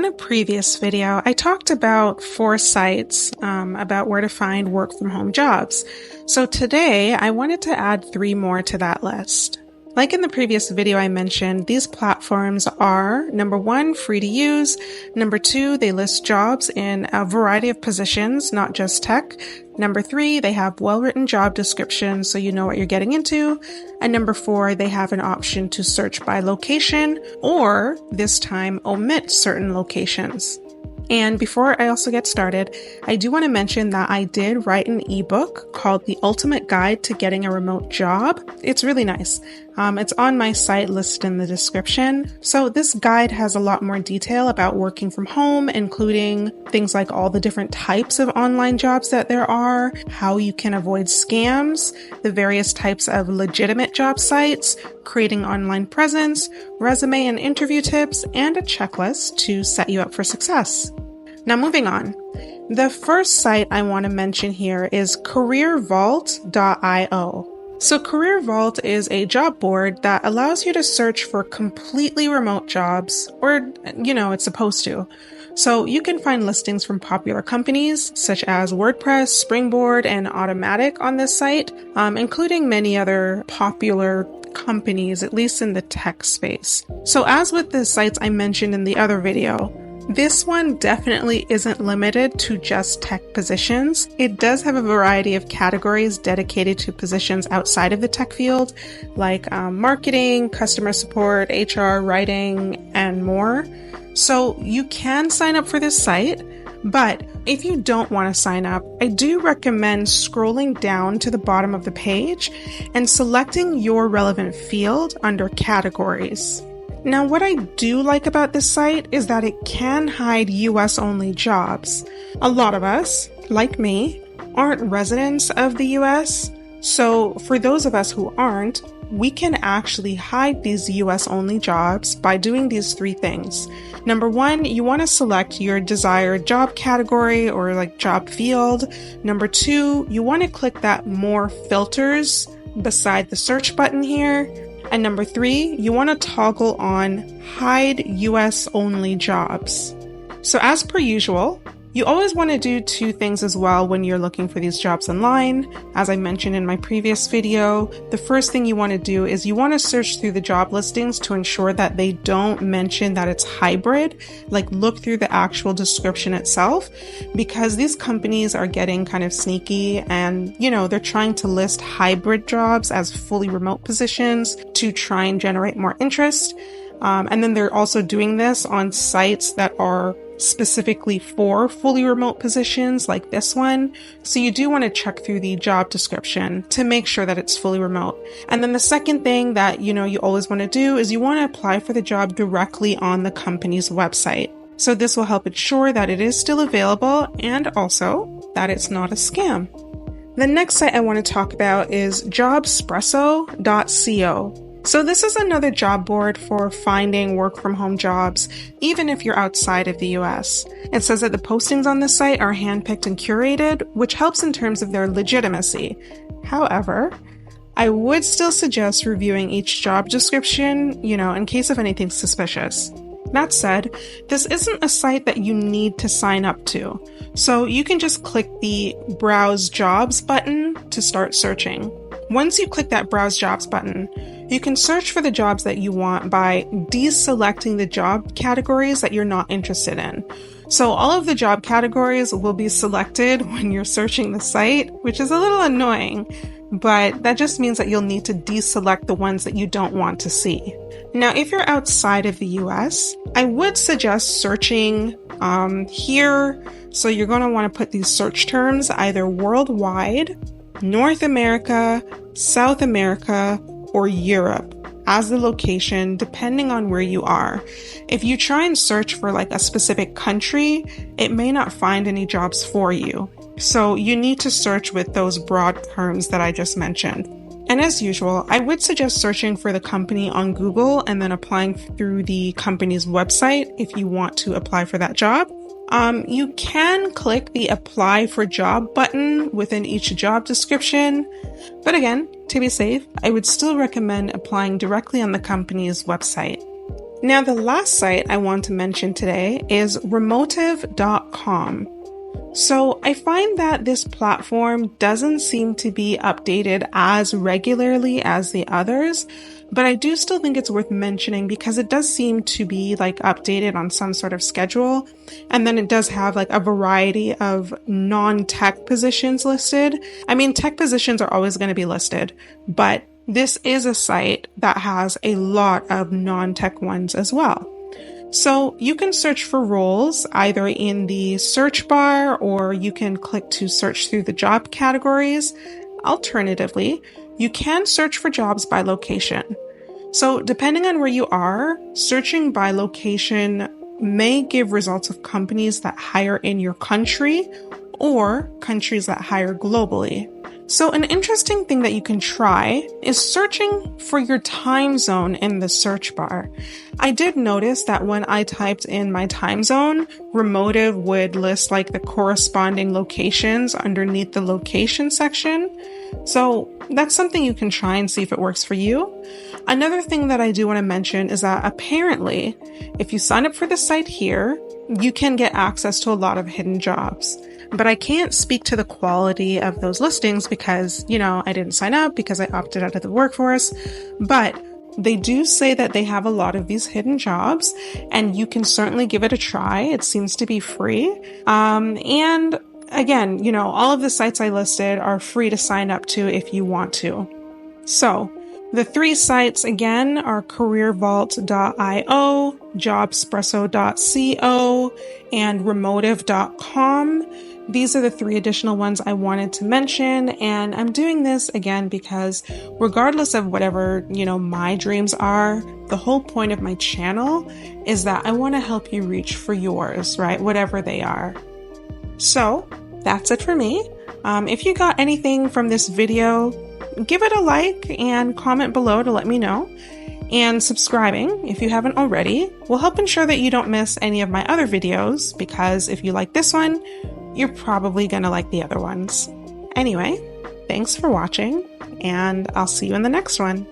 In a previous video, I talked about 4 sites about where to find work from home jobs. So today, I wanted to add 3 more to that list. Like in the previous video I mentioned, these platforms are, number 1, free to use. Number 2, they list jobs in a variety of positions, not just tech. Number 3, they have well-written job descriptions so you know what you're getting into. And number 4, they have an option to search by location or, this time, omit certain locations. And before I also get started, I do want to mention that I did write an ebook called The Ultimate Guide to Getting a Remote Job. It's really nice. It's on my site listed in the description. So this guide has a lot more detail about working from home, including things like all the different types of online jobs that there are, how you can avoid scams, the various types of legitimate job sites, creating online presence, resume and interview tips, and a checklist to set you up for success. Now moving on. The first site I want to mention here is careervault.io. So Career Vault is a job board that allows you to search for completely remote jobs, or, it's supposed to. So you can find listings from popular companies such as WordPress, Springboard, and Automatic on this site, including many other popular companies, at least in the tech space. So as with the sites I mentioned in the other video, this one definitely isn't limited to just tech positions. It does have a variety of categories dedicated to positions outside of the tech field, like marketing, customer support, HR, writing, and more. So you can sign up for this site, but if you don't want to sign up, I do recommend scrolling down to the bottom of the page and selecting your relevant field under categories. Now, what I do like about this site is that it can hide US-only jobs. A lot of us, like me, aren't residents of the US, so for those of us who aren't, we can actually hide these US-only jobs by doing these 3 things. Number 1, you want to select your desired job category or job field. Number 2, you want to click that More Filters beside the search button here. And number 3, you want to toggle on Hide US Only Jobs. So as per usual, you always want to do 2 things as well when you're looking for these jobs online. As I mentioned in my previous video, the first thing you want to do is you want to search through the job listings to ensure that they don't mention that it's hybrid. Look through the actual description itself, because these companies are getting kind of sneaky and, they're trying to list hybrid jobs as fully remote positions to try and generate more interest. And then they're also doing this on sites that are specifically for fully remote positions like this one. So you do want to check through the job description to make sure that it's fully remote. And then the second thing that, you always want to do is you want to apply for the job directly on the company's website. So this will help ensure that it is still available and also that it's not a scam. The next site I want to talk about is jobspresso.co. So this is another job board for finding work from home jobs, even if you're outside of the US. It says that the postings on this site are handpicked and curated, which helps in terms of their legitimacy. However, I would still suggest reviewing each job description, in case of anything suspicious. That said, this isn't a site that you need to sign up to. So you can just click the Browse Jobs button to start searching. Once you click that Browse Jobs button, you can search for the jobs that you want by deselecting the job categories that you're not interested in. So all of the job categories will be selected when you're searching the site, which is a little annoying, but that just means that you'll need to deselect the ones that you don't want to see. Now, if you're outside of the US, I would suggest searching here. So you're going to want to put these search terms either worldwide, North America, South America, or Europe as the location, depending on where you are. If you try and search for a specific country, it may not find any jobs for you. So you need to search with those broad terms that I just mentioned. And as usual, I would suggest searching for the company on Google and then applying through the company's website if you want to apply for that job. You can click the Apply for Job button within each job description, but again, to be safe, I would still recommend applying directly on the company's website. Now, the last site I want to mention today is Remotive.com. So I find that this platform doesn't seem to be updated as regularly as the others, but I do still think it's worth mentioning because it does seem to be like updated on some sort of schedule. And then it does have like a variety of non-tech positions listed. I mean, tech positions are always going to be listed, but this is a site that has a lot of non-tech ones as well. So you can search for roles either in the search bar, or you can click to search through the job categories. Alternatively, you can search for jobs by location. So depending on where you are, searching by location may give results of companies that hire in your country or countries that hire globally. So an interesting thing that you can try is searching for your time zone in the search bar. I did notice that when I typed in my time zone, Remotive would list like the corresponding locations underneath the location section. So that's something you can try and see if it works for you. Another thing that I do want to mention is that apparently, if you sign up for the site here, you can get access to a lot of hidden jobs. But I can't speak to the quality of those listings because, I didn't sign up because I opted out of the workforce. But they do say that they have a lot of these hidden jobs, and you can certainly give it a try. It seems to be free. And again, all of the sites I listed are free to sign up to if you want to. So the three sites again are careervault.io, jobspresso.co, and remotive.com. These are the three additional ones I wanted to mention, and I'm doing this again because regardless of whatever, my dreams are, the whole point of my channel is that I want to help you reach for yours, right? Whatever they are. So that's it for me. If you got anything from this video, give it a like and comment below to let me know. And subscribing, if you haven't already, will help ensure that you don't miss any of my other videos, because if you like this one, you're probably going to like the other ones. Anyway, thanks for watching, and I'll see you in the next one.